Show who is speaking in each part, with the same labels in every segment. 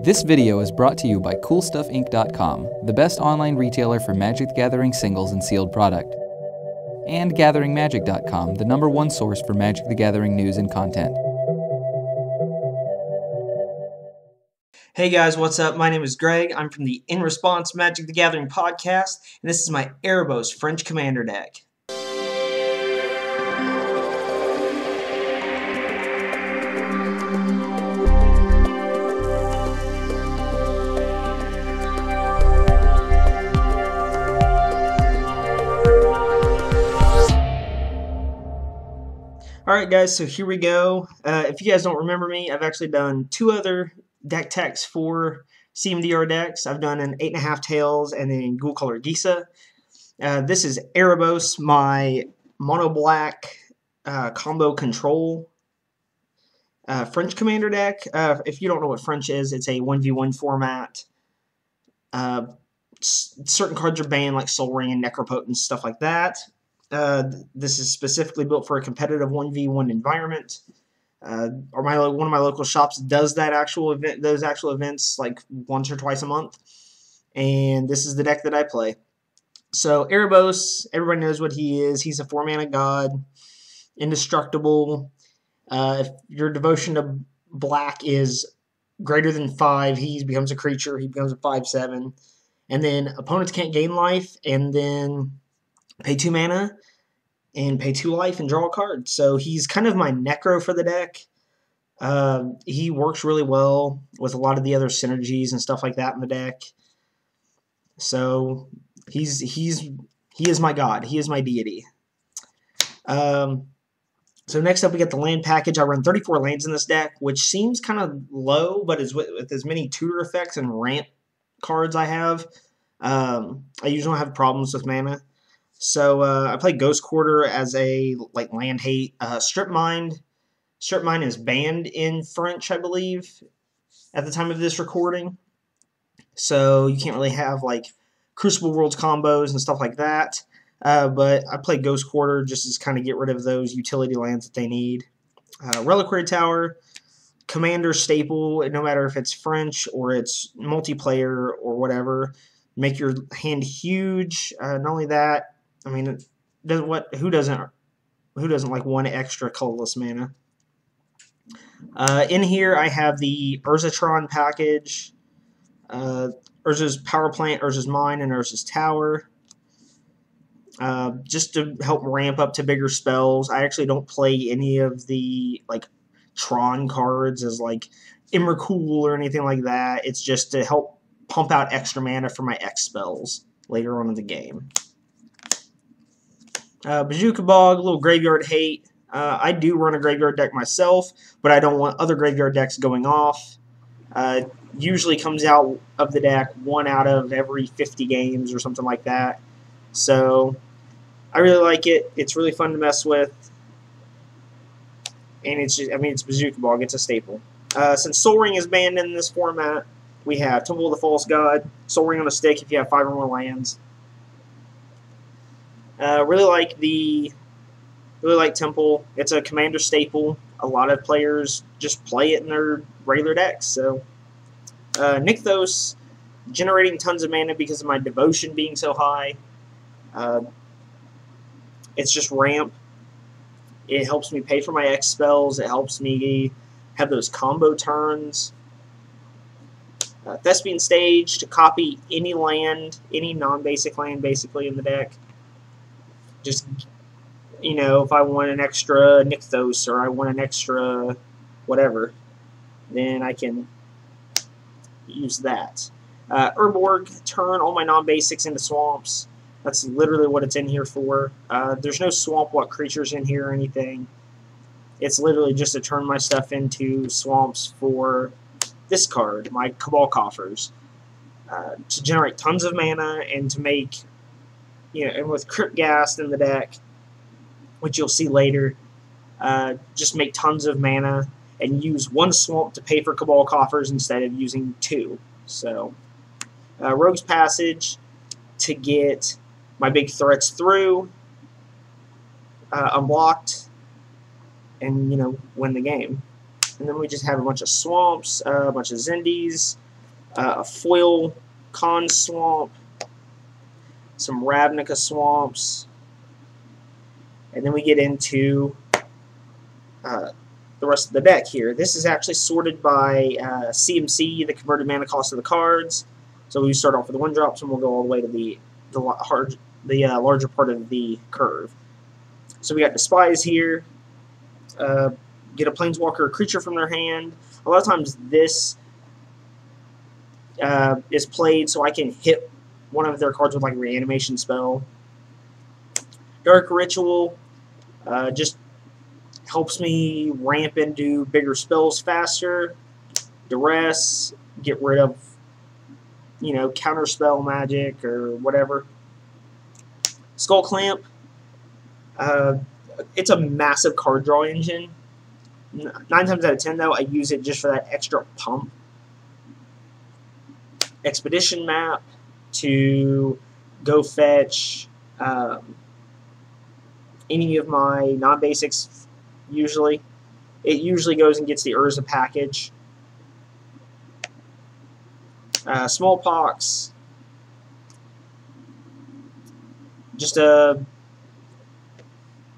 Speaker 1: This video is brought to you by CoolStuffInc.com, the best online retailer for Magic the Gathering singles and sealed product. And GatheringMagic.com, the #1 source for Magic the Gathering news and content.
Speaker 2: Hey guys, what's up? My name is Greg. I'm from the In Response Magic the Gathering podcast, and this is my Erebos French Commander deck. Alright guys, so here we go. If you guys don't remember me, I've actually done 2 other deck techs for CMDR decks. I've done an 8.5 Tails and then Ghoul Color Gisa. This is Erebos, my mono black combo control French Commander deck. If you don't know what French is, it's a 1v1 format. Certain cards are banned, like Soul Ring and Necropotent, stuff like that. This is specifically built for a competitive 1v1 environment. One of my local shops does that those actual events like once or twice a month. And this is the deck that I play. So Erebos, everybody knows what he is. He's a 4-mana god, indestructible. If your devotion to black is greater than 5, he becomes a creature. He becomes a 5/7. And then opponents can't gain life, and then pay 2 mana and pay 2 life and draw a card. So he's kind of my necro for the deck. He works really well with a lot of the other synergies and stuff like that in the deck. So he is my god. He is my deity. So next up we get the land package. I run 34 lands in this deck, which seems kind of low, but is with as many tutor effects and ramp cards I have, I usually don't have problems with mana. So I play Ghost Quarter as a land hate. Strip Mine is banned in French, I believe, at the time of this recording. So you can't really have Crucible Worlds combos and stuff like that. But I play Ghost Quarter just to kind of get rid of those utility lands that they need. Reliquary Tower, Commander staple, no matter if it's French or it's multiplayer or whatever. Make your hand huge. Not only that, I mean, who doesn't like 1 extra colorless mana? In here, I have the Urzatron package, Urza's Power Plant, Urza's Mine, and Urza's Tower. Just to help ramp up to bigger spells. I actually don't play any of the Tron cards as Emrakul or anything like that. It's just to help pump out extra mana for my X spells later on in the game. Bojuka Bog, a little graveyard hate. I do run a graveyard deck myself, but I don't want other graveyard decks going off. Usually comes out of the deck 1 out of every 50 games or something like that. So I really like it. It's really fun to mess with. And it's Bojuka Bog. It's a staple. Since Soul Ring is banned in this format, we have Temple of the False God, Soul Ring on a stick if you have 5 or more lands. Really like Temple. It's a commander staple. A lot of players just play it in their regular decks. So Nykthos, generating tons of mana because of my devotion being so high. It's just ramp. It helps me pay for my X spells. It helps me have those combo turns. Thespian Stage, to copy any land, any non-basic land basically in the deck. Just, if I want an extra Nykthos or I want an extra whatever, then I can use that. Urborg, turn all my non-basics into swamps. That's literally what it's in here for. There's no swamp walk creatures in here or anything. It's literally just to turn my stuff into swamps for this card, my Cabal Coffers, to generate tons of mana and to make, and with Crypt Ghast in the deck, which you'll see later, just make tons of mana and use 1 swamp to pay for Cabal Coffers instead of using 2. So, Rogue's Passage to get my big threats through, unblocked, and, win the game. And then we just have a bunch of swamps, a bunch of Zendies, a foil Con swamp, some Ravnica swamps, and then we get into the rest of the deck here. This is actually sorted by CMC, the converted mana cost of the cards. So we start off with the 1-drops, and we'll go all the way to the larger part of the curve. So we got Despise here. Get a Planeswalker or creature from their hand. A lot of times this is played so I can hit one of their cards with like a reanimation spell. Dark Ritual just helps me ramp into bigger spells faster. Duress, get rid of, counterspell magic or whatever. Skullclamp, it's a massive card draw engine. 9 times out of 10, though, I use it just for that extra pump. Expedition Map to go fetch any of my non-basics, usually. It usually goes and gets the Urza package. Smallpox. Just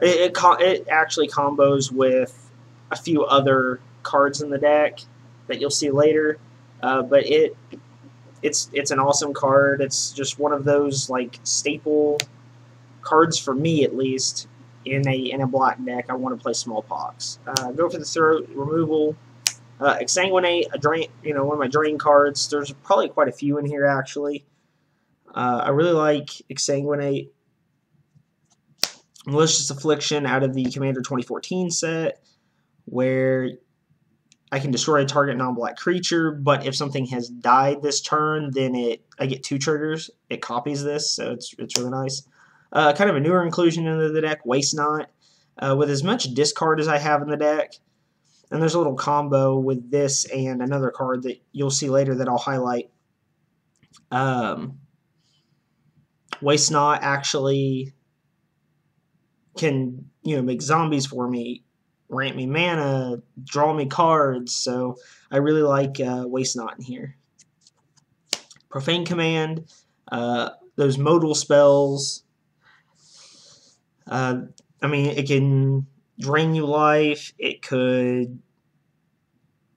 Speaker 2: it actually combos with a few other cards in the deck that you'll see later, but it's an awesome card. It's just one of those like staple cards for me, at least in a black deck. I want to play Smallpox. Go for the throat removal. Exsanguinate, a drain, one of my drain cards. There's probably quite a few in here actually. I really like Exsanguinate. Malicious Affliction out of the Commander 2014 set, where I can destroy a target non-black creature, but if something has died this turn, then I get 2 triggers. It copies this, so it's really nice. Kind of a newer inclusion into the deck, Waste Not. With as much discard as I have in the deck, and there's a little combo with this and another card that you'll see later that I'll highlight. Waste Not actually can make zombies for me, ramp me mana, draw me cards, so I really like Waste Not in here. Profane Command, those modal spells. It can drain you life, it could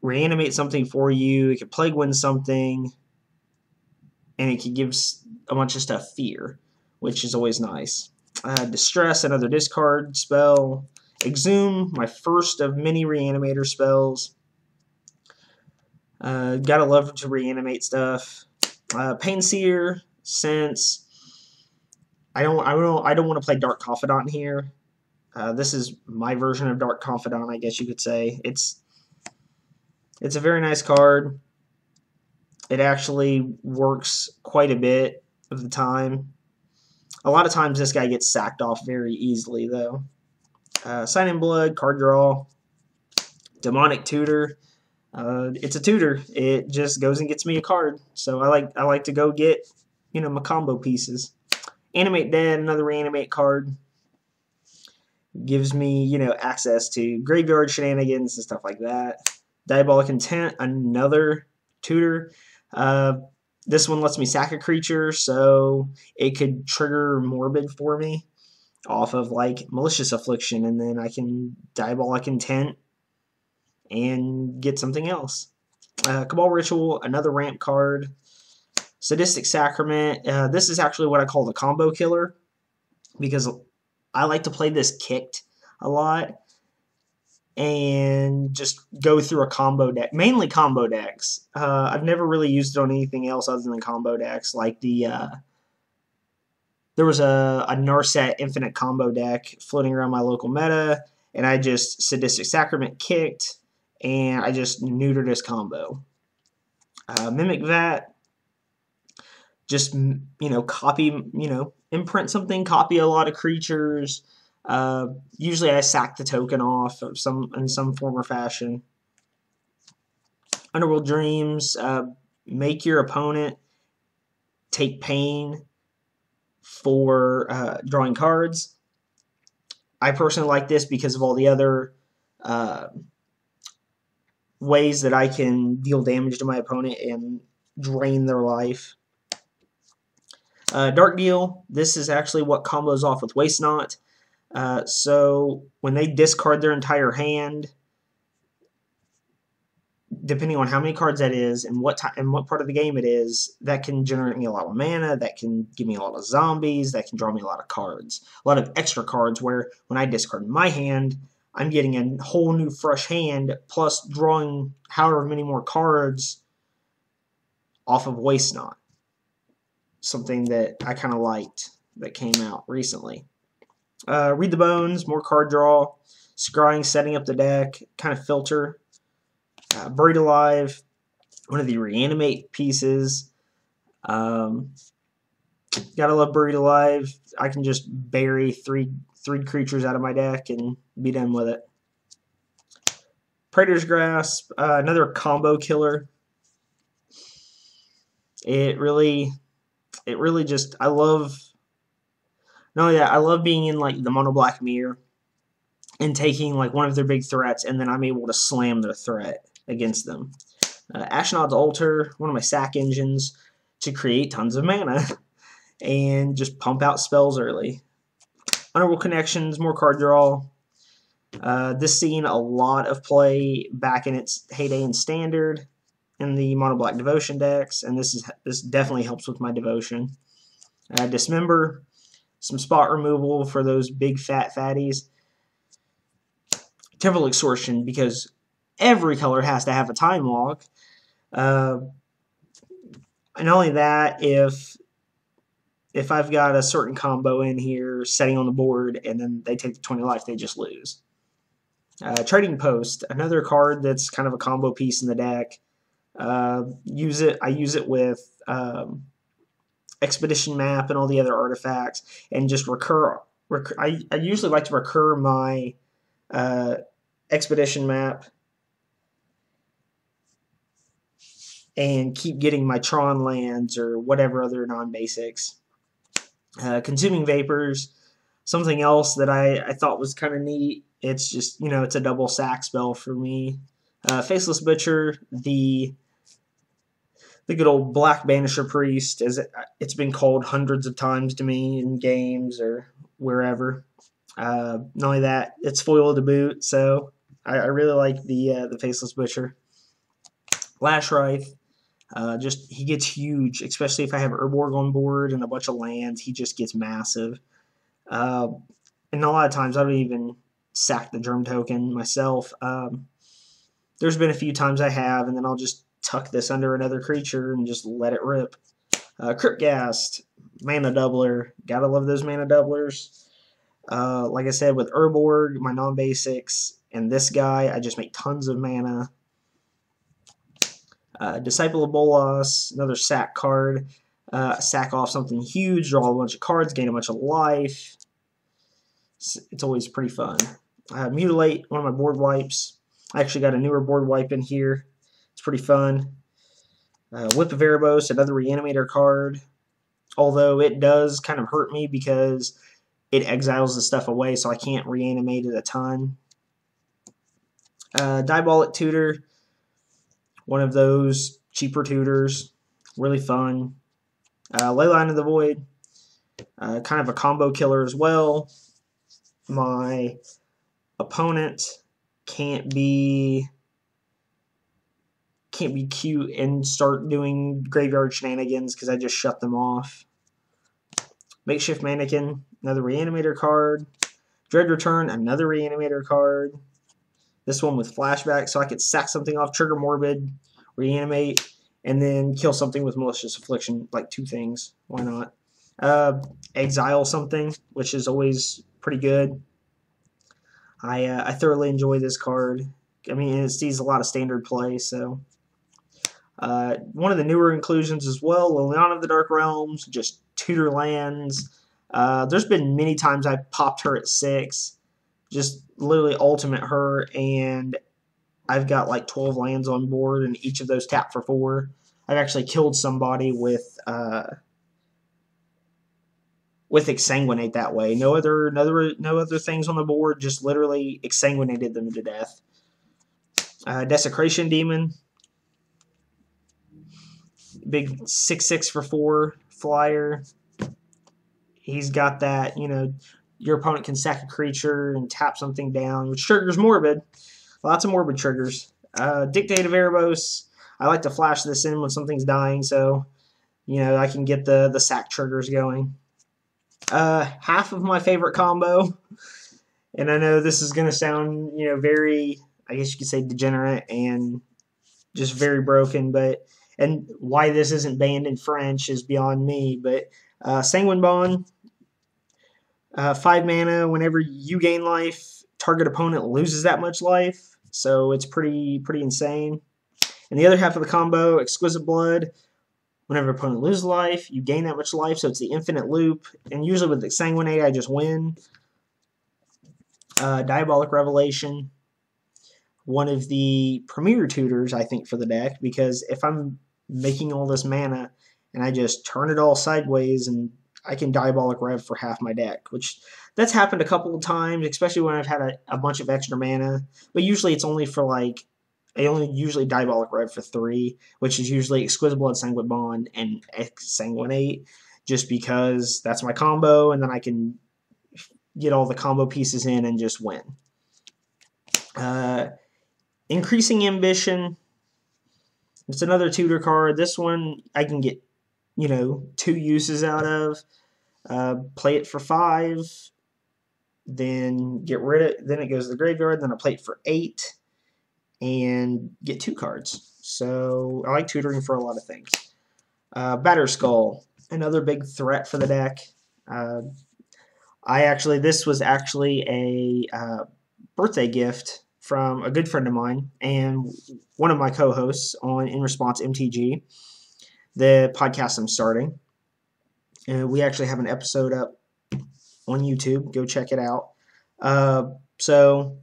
Speaker 2: reanimate something for you, it could plague win something, and it could give a bunch of stuff fear, which is always nice. Distress, another discard spell. Exhume, my first of many reanimator spells. Gotta love to reanimate stuff. Painseer, since I don't want to play Dark Confidant here. This is my version of Dark Confidant, I guess you could say. It's a very nice card. It actually works quite a bit of the time. A lot of times this guy gets sacked off very easily, though. Sign in Blood, card draw. Demonic Tutor. It's a tutor. It just goes and gets me a card. So I like to go get, my combo pieces. Animate Dead, another reanimate card. Gives me, access to graveyard shenanigans and stuff like that. Diabolic Intent, another tutor. This one lets me sack a creature, so it could trigger Morbid for me off of like Malicious Affliction, and then I can Diabolic Intent and get something else. Cabal Ritual, another ramp card. Sadistic Sacrament. This is actually what I call the combo killer, because I like to play this kicked a lot and just go through a combo deck, mainly combo decks. I've never really used it on anything else other than combo decks, like there was a Narset Infinite combo deck floating around my local meta, and I just Sadistic Sacrament kicked, and I just neutered his combo. Mimic Vat, just, copy, imprint something, copy a lot of creatures. Usually I sack the token off in some form or fashion. Underworld Dreams, make your opponent take pain for drawing cards. I personally like this because of all the other ways that I can deal damage to my opponent and drain their life. Dark Deal, this is actually what combos off with Waste Not. So when they discard their entire hand, depending on how many cards that is and what part of the game it is, that can generate me a lot of mana, that can give me a lot of zombies, that can draw me a lot of cards. A lot of extra cards where when I discard my hand, I'm getting a whole new fresh hand, plus drawing however many more cards off of Waste Not. Something that I kind of liked that came out recently. Read the Bones, more card draw, scrying, setting up the deck, kind of filter. Buried Alive, one of the reanimate pieces. Gotta love Buried Alive. I can just bury three creatures out of my deck and be done with it. Praetor's Grasp, another combo killer. It really just, I love, not only that, I love being in like the mono black mirror and taking like one of their big threats, and then I'm able to slam their threat against them. Ashnod's Altar, one of my sack engines to create tons of mana and just pump out spells early. Underworld Connections, more card draw. This seen a lot of play back in its heyday in Standard in the mono black Devotion decks, and this definitely helps with my Devotion. Dismember, some spot removal for those big fat fatties. Temporal Extortion, because every color has to have a time lock. And not only that, if I've got a certain combo in here setting on the board and then they take the 20 life, they just lose. Trading Post, another card that's kind of a combo piece in the deck. I use it with Expedition Map and all the other artifacts, and just recur. I usually like to recur my Expedition Map and keep getting my Tron lands or whatever other non-basics. Consuming Vapors, something else that I thought was kind of neat. It's just, it's a double sack spell for me. Faceless Butcher, the good old Black Banisher Priest, as it's been called hundreds of times to me in games or wherever. Not only that, it's foil to boot, so I really like the Faceless Butcher. Lash Wraith, he gets huge, especially if I have Urborg on board and a bunch of lands. He just gets massive. And a lot of times I don't even sack the Germ Token myself. There's been a few times I have, and then I'll just tuck this under another creature and just let it rip. Crypt Ghast, mana doubler. Gotta love those mana doublers. Like I said, with Urborg, my non-basics, and this guy, I just make tons of mana. Disciple of Bolas, another sack card. Sack off something huge, draw a bunch of cards, gain a bunch of life. It's always pretty fun. Mutilate, one of my board wipes. I actually got a newer board wipe in here. It's pretty fun. Whip of Erebos, another Reanimator card. Although it does kind of hurt me because it exiles the stuff away, so I can't reanimate it a ton. Diabolic Tutor, one of those cheaper tutors. Really fun. Leyline of the Void, kind of a combo killer as well. My opponent can't be cute and start doing graveyard shenanigans because I just shut them off. Makeshift Mannequin, another Reanimator card. Dread Return, another Reanimator card. This one with flashback, so I could sack something off, trigger Morbid, reanimate, and then kill something with Malicious Affliction, like 2 things. Why not? Exile something, which is always pretty good. I thoroughly enjoy this card. I mean, it sees a lot of standard play, so. One of the newer inclusions as well, Liliana of the Dark Realms, just tutor lands. There's been many times I popped her at 6, just literally ultimate her, and I've got like 12 lands on board, and each of those tap for 4. I've actually killed somebody with Exsanguinate that way. No other things on the board, just literally exsanguinated them to death. Desecration Demon. Big 6/6 for 4 flyer. He's got that, you know, your opponent can sack a creature and tap something down, which triggers Morbid. Lots of Morbid triggers. Dictate of Erebos. I like to flash this in when something's dying, so, you know, I can get the sack triggers going. Half of my favorite combo, and I know this is going to sound, you know, very, I guess you could say degenerate and just very broken, but, and why this isn't banned in French is beyond me, but Sanguine Bond, 5 mana, whenever you gain life, target opponent loses that much life, so it's pretty insane. And the other half of the combo, Exquisite Blood, whenever opponent loses life, you gain that much life, so it's the infinite loop, and usually with Exsanguinate, I just win. Diabolic Revelation, one of the premier tutors, I think, for the deck, because if I'm making all this mana, and I just turn it all sideways, and I can Diabolic Rev for half my deck, which that's happened a couple of times, especially when I've had a bunch of extra mana, but usually it's only for, like, I only usually Diabolic Rev for 3, which is usually Exquisite Blood, Sanguine Bond, and Exsanguinate, just because that's my combo, and then I can get all the combo pieces in and just win. Increasing Ambition. It's another tutor card. This one I can get, you know, 2 uses out of. Play it for 5, then get rid of it, then it goes to the graveyard, then I play it for 8, and get 2 cards. So I like tutoring for a lot of things. Batterskull, another big threat for the deck. This was actually a birthday gift from a good friend of mine and one of my co-hosts on In Response MTG, the podcast I'm starting. We actually have an episode up on YouTube. Go check it out. So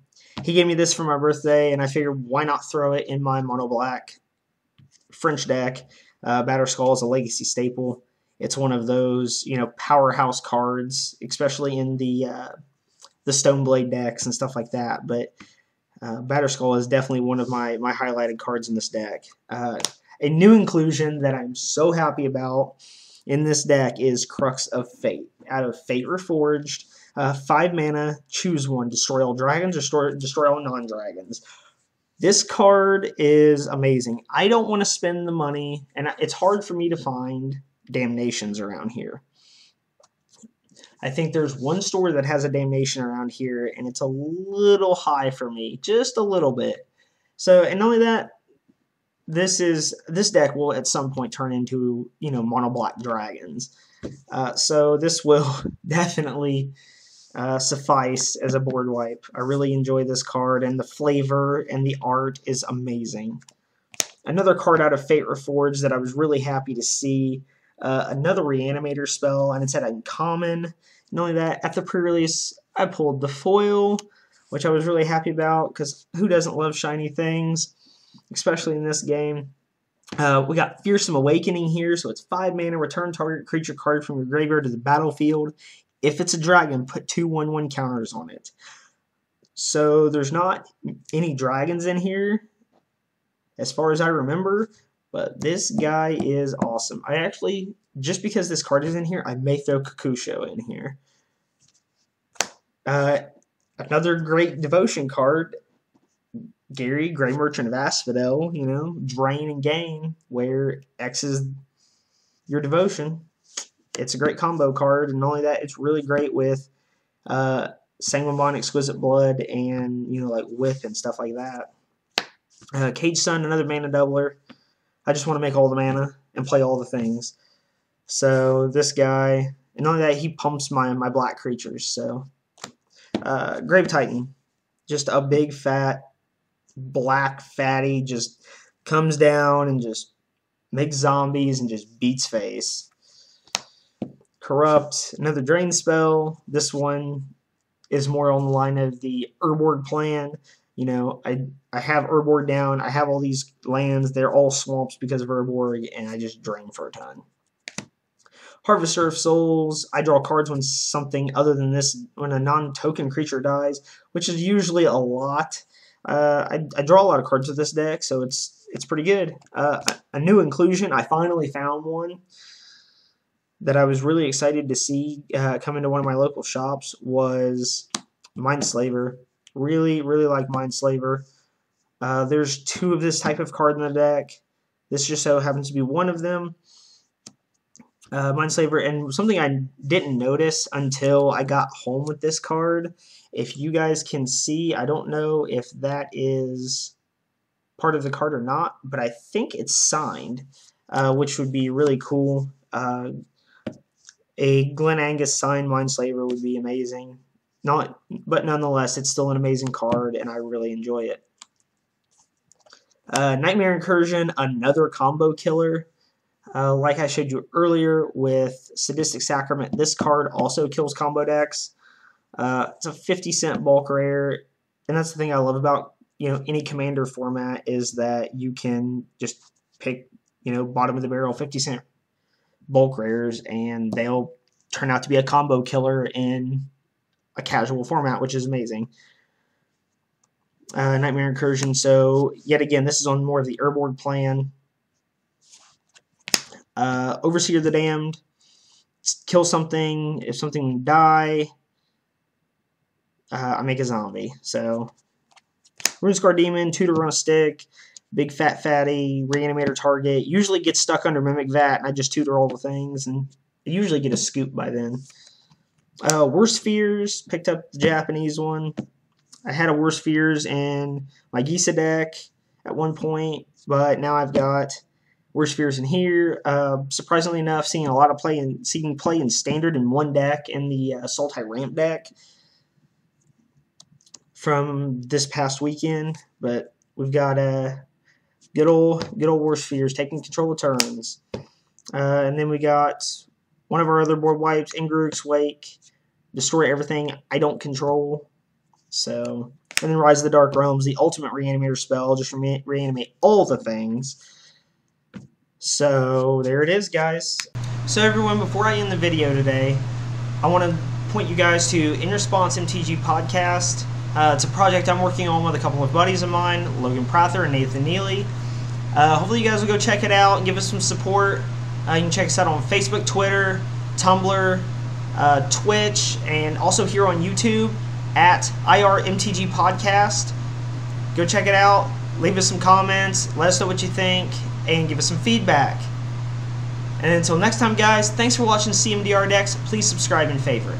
Speaker 2: he gave me this for my birthday, and I figured why not throw it in my mono black French deck. Batterskull is a legacy staple. It's one of those, you know, powerhouse cards, especially in the Stoneblade decks and stuff like that. But Batterskull is definitely one of my highlighted cards in this deck. A new inclusion that I'm so happy about in this deck is Crux of Fate. Out of Fate Reforged, 5 mana, choose one. Destroy all dragons or destroy all non-dragons. This card is amazing. I don't want to spend the money, and it's hard for me to find Damnations around here. I think there's one store that has a Damnation around here, and it's a little high for me, just a little bit. So, and not only that, this deck will at some point turn into, you know, mono black dragons. So this will definitely suffice as a board wipe. I really enjoy this card, and the flavor and the art is amazing. Another card out of Fate Reforged that I was really happy to see. Another Reanimator spell, and it's at uncommon. Not only that, at the pre-release, I pulled the foil, which I was really happy about, because who doesn't love shiny things, especially in this game. We got Fearsome Awakening here, so it's 5 mana, return target creature card from your graveyard to the battlefield. If it's a dragon, put 2/1/1 counters on it. So there's not any dragons in here, as far as I remember, but this guy is awesome. I actually, just because this card is in here, I may throw Kakusho in here. Another great devotion card, Gary, Grey Merchant of Asphodel, you know, drain and gain, where X is your devotion. It's a great combo card, and not only that, it's really great with Sanguine Bond, Exquisite Blood, and, you know, like Whip and stuff like that. Cage Sun, another mana doubler. I just want to make all the mana and play all the things. So this guy, and not only that, he pumps my black creatures. So Grave Titan, just a big fat black fatty, just comes down and just makes zombies and just beats face. Corrupt, another drain spell. This one is more on the line of the Urborg plan. You know, I have Urborg down. I have all these lands. They're all swamps because of Urborg, and I just drain for a ton. Harvester of Souls. I draw cards when something other than this, when a non-token creature dies, which is usually a lot. I draw a lot of cards with this deck, so it's pretty good. A new inclusion, I finally found one that I was really excited to see come into one of my local shops, was Mindslaver. Really, really like Mindslaver. There's 2 of this type of card in the deck. This just so happens to be one of them. Mindslaver, and something I didn't notice until I got home with this card. If you guys can see, I don't know if that is part of the card or not, but I think it's signed, which would be really cool. A Glen Angus signed Mindslaver would be amazing. But nonetheless, it's still an amazing card, and I really enjoy it. Nightmare Incursion, another combo killer. Like I showed you earlier with Sadistic Sacrament, this card also kills combo decks. It's a 50-cent bulk rare, and that's the thing I love about any commander format, is that you can just pick bottom of the barrel 50-cent bulk rares, and they'll turn out to be a combo killer in a casual format, which is amazing. Nightmare Incursion, so yet again, this is on more of the Urborg plan. Overseer of the Damned, kill something. If something die, I make a zombie. So, Runescar Demon, Tutor on a stick, big fat fatty, reanimator target. Usually gets stuck under Mimic Vat, and I just tutor all the things, and I usually get a scoop by then. Worst Fears, picked up the Japanese one. I had a Worst Fears in my Gisa deck at one point, but now I've got Worst Fears in here. Surprisingly enough, seeing a lot of play in Standard in one deck in the Sultai Ramp deck from this past weekend. But we've got good old Worst Fears taking control of turns, and then we got one of our other board wipes, Ingruk's Wake, destroy everything I don't control. So, and then Rise of the Dark Realms, the ultimate reanimator spell, just reanimate all the things. So, there it is, guys. So, everyone, before I end the video today, I want to point you guys to In Response MTG Podcast. It's a project I'm working on with a couple of buddies of mine, Logan Prather and Nathan Neely. Hopefully you guys will go check it out and give us some support. You can check us out on Facebook, Twitter, Tumblr, Twitch, and also here on YouTube at IRMTG Podcast. Go check it out. Leave us some comments. Let us know what you think, and give us some feedback. And until next time, guys, thanks for watching CMDR Decks. Please subscribe and favorite.